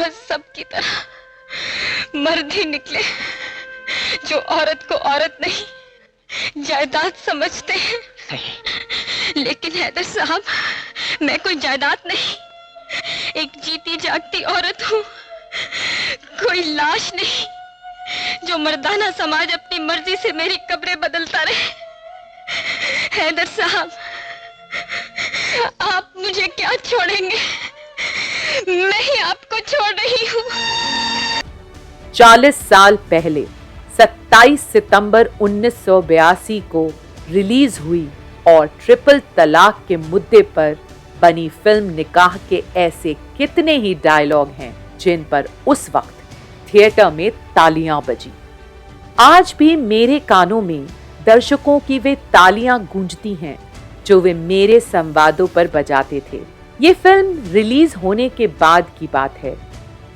बस सबकी तरह मर्द ही निकले जो औरत को औरत नहीं जायदाद समझते हैं। लेकिन हैदर साहब, मैं कोई जायदाद नहीं, एक जीती जागती औरत हूँ, कोई लाश नहीं जो मर्दाना समाज अपनी मर्जी से मेरी कब्रें बदलता रहे। हैदर साहब, आप मुझे क्या छोड़ेंगे? मैं ही आपको छोड़ रही हूँ। 40 साल पहले 27 सितंबर 1982 को रिलीज हुई और ट्रिपल तलाक के मुद्दे पर बनी फिल्म निकाह के ऐसे कितने ही डायलॉग हैं जिन पर उस वक्त थिएटर में तालियां बजी। आज भी मेरे कानों में दर्शकों की वे तालियां गूंजती हैं जो वे मेरे संवादों पर बजाते थे। ये फिल्म रिलीज होने के बाद की बात है।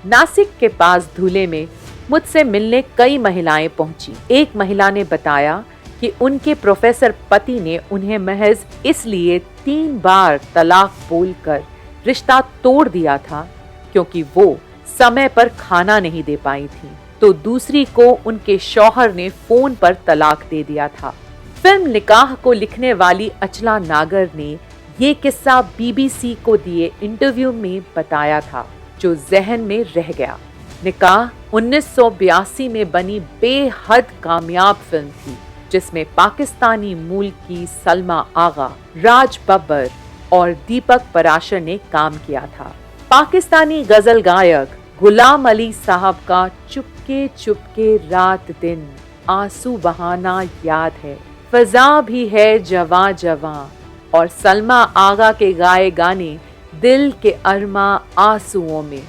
नासिक के पास धुले में मुझसे मिलने कई महिलाएं पहुंची। एक महिला ने बताया कि उनके प्रोफेसर पति ने उन्हें महज इसलिए 3 बार तलाक बोलकर रिश्ता तोड़ दिया था क्योंकि वो समय पर खाना नहीं दे पाई थी, तो दूसरी को उनके शौहर ने फोन पर तलाक दे दिया था। फिल्म निकाह को लिखने वाली अचला नागर ने ये किस्सा बीबीसी को दिए इंटरव्यू में बताया था, जो जहन में रह गया। निकाह 1982 में बनी बेहद कामयाब फिल्म थी, जिसमें पाकिस्तानी मूल की सलमा आगा, राज बब्बर और दीपक पराशर ने काम किया था। पाकिस्तानी गजल गायक गुलाम अली साहब का चुपके चुपके रात दिन आंसू बहाना याद है, फजा भी है जवां जवां, और सलमा आगा के गाए गाने दिल के अरमा आंसुओं में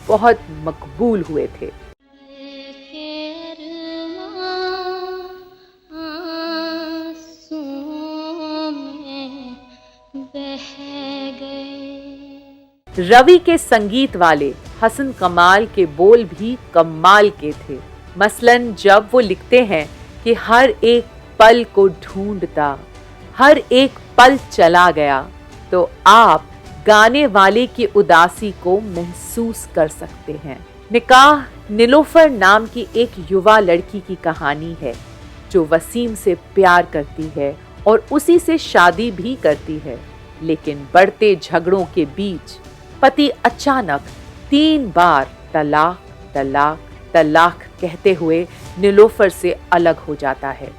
बहुत मकबूल हुए थे। रवि के संगीत वाले हसन कमाल के बोल भी कमाल के थे। मसलन जब वो लिखते हैं कि हर एक पल को ढूंढता, हर एक पल चला गया, तो आप गाने वाले की उदासी को महसूस कर सकते हैं। निकाह नीलोफर नाम की एक युवा लड़की की कहानी है जो वसीम से प्यार करती है और उसी से शादी भी करती है, लेकिन बढ़ते झगड़ों के बीच पति अचानक 3 बार तलाक तलाक तलाक कहते हुए नीलोफर से अलग हो जाता है।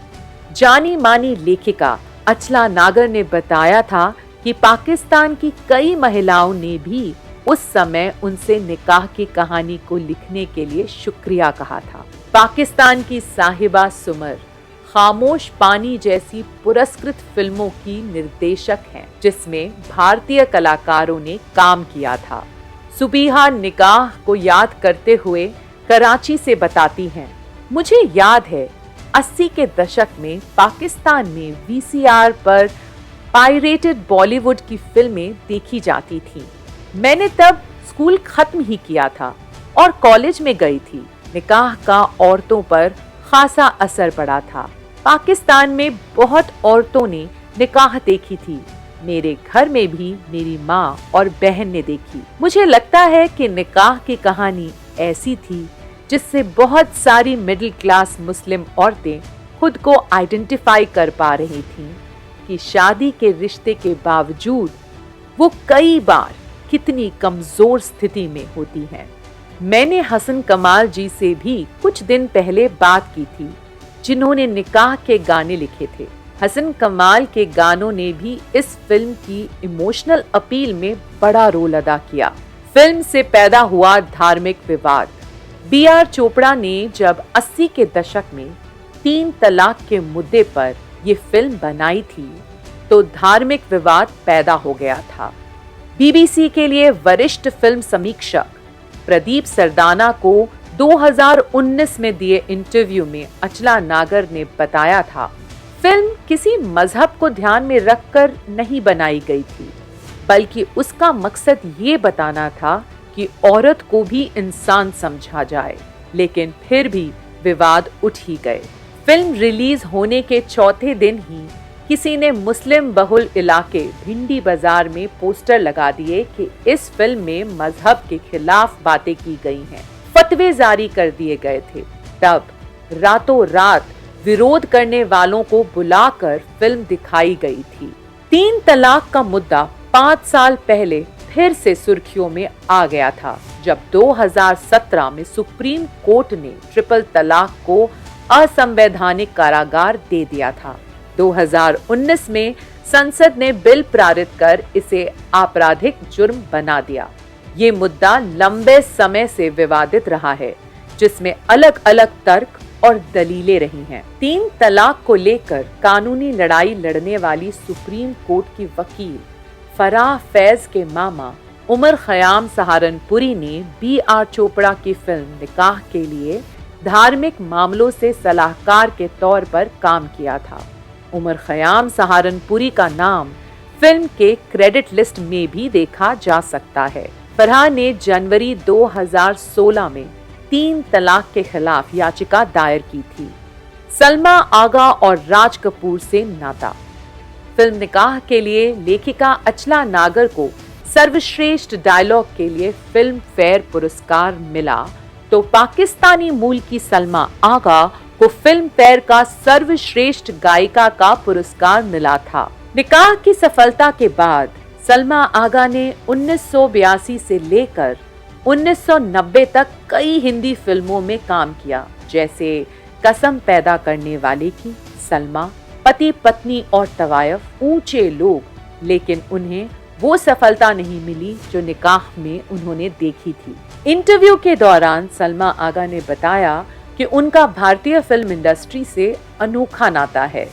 जानी मानी लेखिका अचला नागर ने बताया था कि पाकिस्तान की कई महिलाओं ने भी उस समय उनसे निकाह की कहानी को लिखने के लिए शुक्रिया कहा था। पाकिस्तान की साहिबा सुमर खामोश पानी जैसी पुरस्कृत फिल्मों की निर्देशक हैं, जिसमें भारतीय कलाकारों ने काम किया था। सुबीहा निकाह को याद करते हुए कराची से बताती हैं, मुझे याद है 80 के दशक में पाकिस्तान में वीसीआर पर पायरेटेड बॉलीवुड की फिल्में देखी जाती थी। मैंने तब स्कूल खत्म ही किया था और कॉलेज में गई थी। निकाह का औरतों पर खासा असर पड़ा था। पाकिस्तान में बहुत औरतों ने निकाह देखी थी। मेरे घर में भी मेरी माँ और बहन ने देखी। मुझे लगता है कि निकाह की कहानी ऐसी थी जिससे बहुत सारी मिडिल क्लास मुस्लिम औरतें खुद को आइडेंटिफाई कर पा रही थीं कि शादी के रिश्ते के बावजूद वो कई बार कितनी कमजोर स्थिति में होती हैं। मैंने हसन कमाल जी से भी कुछ दिन पहले बात की थी, जिन्होंने निकाह के गाने लिखे थे। हसन कमाल के गानों ने भी इस फिल्म की इमोशनल अपील में बड़ा रोल अदा किया। फिल्म से पैदा हुआ धार्मिक विवाद। बीआर चोपड़ा ने जब 80 के दशक में 3 तलाक के मुद्दे पर ये फिल्म बनाई थी, तो धार्मिक विवाद पैदा हो गया था। बीबीसी के लिए वरिष्ठ फिल्म समीक्षक प्रदीप सरदाना को 2019 में दिए इंटरव्यू में अचला नागर ने बताया था, फिल्म किसी मजहब को ध्यान में रखकर नहीं बनाई गई थी, बल्कि उसका मकसद ये बताना था कि औरत को भी इंसान समझा जाए। लेकिन फिर भी विवाद उठ ही गए। फिल्म रिलीज होने के चौथे दिन ही किसी ने मुस्लिम बहुल इलाके भिंडी बाजार में पोस्टर लगा दिए कि इस फिल्म में मजहब के खिलाफ बातें की गई हैं, फतवे जारी कर दिए गए थे। तब रातों रात विरोध करने वालों को बुलाकर फिल्म दिखाई गई थी। 3 तलाक का मुद्दा 5 साल पहले फिर से सुर्खियों में आ गया था, जब 2017 में सुप्रीम कोर्ट ने ट्रिपल तलाक को असंवैधानिक करार दे दिया था। 2019 में संसद ने बिल पारित कर इसे आपराधिक जुर्म बना दिया। ये मुद्दा लंबे समय से विवादित रहा है, जिसमें अलग अलग तर्क और दलीलें रही हैं। 3 तलाक को लेकर कानूनी लड़ाई लड़ने वाली सुप्रीम कोर्ट की वकील फराह फैज के मामा उमर खयाम सहारनपुरी ने B.R. चोपड़ा की फिल्म निकाह के लिए धार्मिक मामलों से सलाहकार के तौर पर काम किया था। उमर खयाम सहारनपुरी का नाम फिल्म के क्रेडिट लिस्ट में भी देखा जा सकता है। फराह ने जनवरी 2016 में 3 तलाक के खिलाफ याचिका दायर की थी। सलमा आगा और राज कपूर से नाता। फिल्म निकाह के लिए लेखिका अचला नागर को सर्वश्रेष्ठ डायलॉग के लिए फिल्म फेयर पुरस्कार मिला, तो पाकिस्तानी मूल की सलमा आगा को फिल्म फेयर का सर्वश्रेष्ठ गायिका का पुरस्कार मिला था। निकाह की सफलता के बाद सलमा आगा ने 1982 से लेकर 1990 तक कई हिंदी फिल्मों में काम किया, जैसे कसम पैदा करने वाले की, सलमा, पति पत्नी और तवायफ, ऊंचे लोग। लेकिन उन्हें वो सफलता नहीं मिली जो निकाह में उन्होंने देखी थी। इंटरव्यू के दौरान सलमा आगा ने बताया कि उनका भारतीय फिल्म इंडस्ट्री से अनोखा नाता है।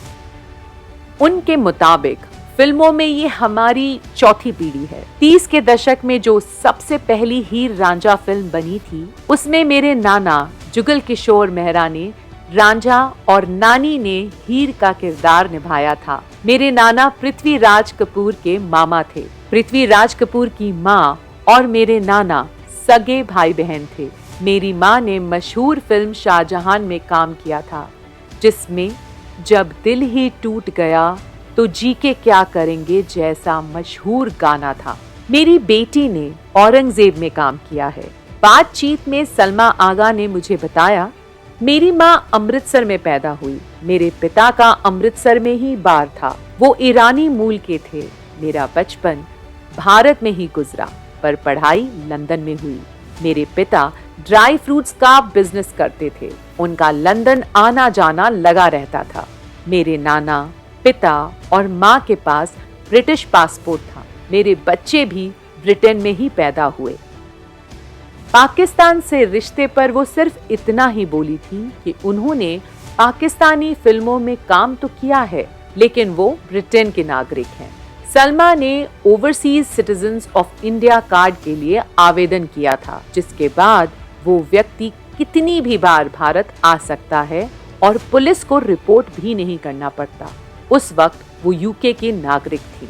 उनके मुताबिक फिल्मों में ये हमारी चौथी पीढ़ी है। 30 के दशक में जो सबसे पहली हीर रांझा फिल्म बनी थी, उसमें मेरे नाना जुगल किशोर मेहरा ने रांझा और नानी ने हीर का किरदार निभाया था। मेरे नाना पृथ्वीराज कपूर के मामा थे। पृथ्वीराज कपूर की माँ और मेरे नाना सगे भाई बहन थे। मेरी माँ ने मशहूर फिल्म शाहजहां में काम किया था, जिसमें जब दिल ही टूट गया तो जी के क्या करेंगे जैसा मशहूर गाना था। मेरी बेटी ने औरंगजेब में काम किया है। बातचीत में सलमा आगा ने मुझे बताया, मेरी माँ अमृतसर में पैदा हुई। मेरे पिता का अमृतसर में ही बार था। वो ईरानी मूल के थे। मेरा बचपन भारत में ही गुजरा, पर पढ़ाई लंदन में हुई। मेरे पिता ड्राई फ्रूट्स का बिजनेस करते थे। उनका लंदन आना जाना लगा रहता था। मेरे नाना, पिता और माँ के पास ब्रिटिश पासपोर्ट था। मेरे बच्चे भी ब्रिटेन में ही पैदा हुए। पाकिस्तान से रिश्ते पर वो सिर्फ इतना ही बोली थी कि उन्होंने पाकिस्तानी फिल्मों में काम तो किया है, लेकिन वो ब्रिटेन के नागरिक हैं। सलमा ने overseas citizens of India card के लिए आवेदन किया था, जिसके बाद वो व्यक्ति कितनी भी बार भारत आ सकता है और पुलिस को रिपोर्ट भी नहीं करना पड़ता। उस वक्त वो यूके की नागरिक थी।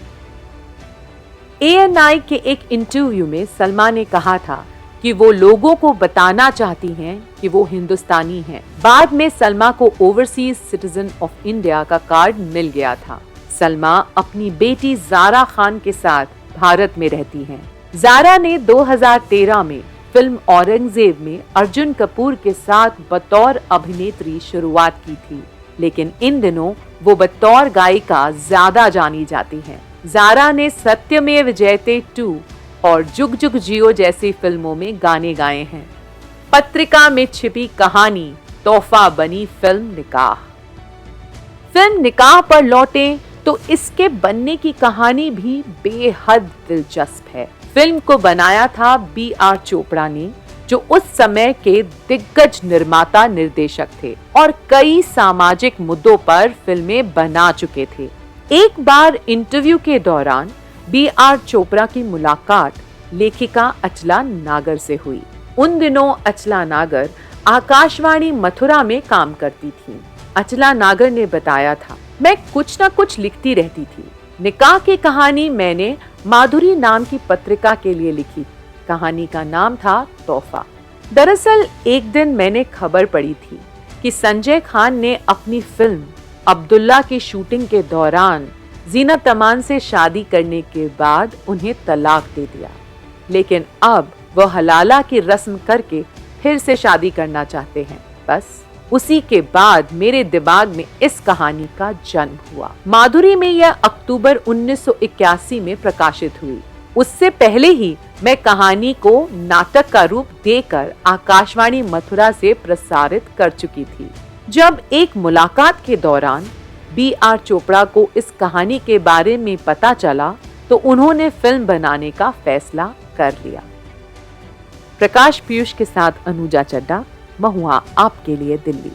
ANI के एक इंटरव्यू में सलमा ने कहा था कि वो लोगों को बताना चाहती हैं कि वो हिंदुस्तानी हैं। बाद में सलमा को ओवरसीज सिटीजन ऑफ इंडिया का कार्ड मिल गया था। सलमा अपनी बेटी ज़ारा खान के साथ भारत में रहती हैं। ज़ारा ने 2013 में फिल्म औरंगजेब में अर्जुन कपूर के साथ बतौर अभिनेत्री शुरुआत की थी, लेकिन इन दिनों वो बतौर गायिका ज्यादा जानी जाती हैं। ज़ारा ने सत्यमेव जयते 2 और जुग जुग जियो जैसी फिल्मों में गाने गाए हैं। पत्रिका में छिपी कहानी तोहफा बनी फिल्म निकाह। फिल्म निकाह पर लौटे तो इसके बनने की कहानी भी बेहद दिलचस्प है। फिल्म को बनाया था B.R. चोपड़ा ने, जो उस समय के दिग्गज निर्माता निर्देशक थे और कई सामाजिक मुद्दों पर फिल्में बना चुके थे। एक बार इंटरव्यू के दौरान B.R. चोपड़ा की मुलाकात लेखिका अचला नागर से हुई। उन दिनों अचला नागर आकाशवाणी मथुरा में काम करती थी। अचला नागर ने बताया था, मैं कुछ न कुछ लिखती रहती थी। निकाह की कहानी मैंने माधुरी नाम की पत्रिका के लिए लिखी। कहानी का नाम था तोहफा। दरअसल एक दिन मैंने खबर पढ़ी थी कि संजय खान ने अपनी फिल्म अब्दुल्ला की शूटिंग के दौरान जीनत अमान से शादी करने के बाद उन्हें तलाक दे दिया, लेकिन अब वो हलाला की रस्म करके फिर से शादी करना चाहते हैं। बस उसी के बाद मेरे दिमाग में इस कहानी का जन्म हुआ। माधुरी में यह अक्टूबर 1981 में प्रकाशित हुई। उससे पहले ही मैं कहानी को नाटक का रूप देकर आकाशवाणी मथुरा से प्रसारित कर चुकी थी। जब एक मुलाकात के दौरान B.R. चोपड़ा को इस कहानी के बारे में पता चला तो उन्होंने फिल्म बनाने का फैसला कर लिया। प्रकाश पीयूष के साथ अनुजा चड्डा, महुआ आपके लिए, दिल्ली।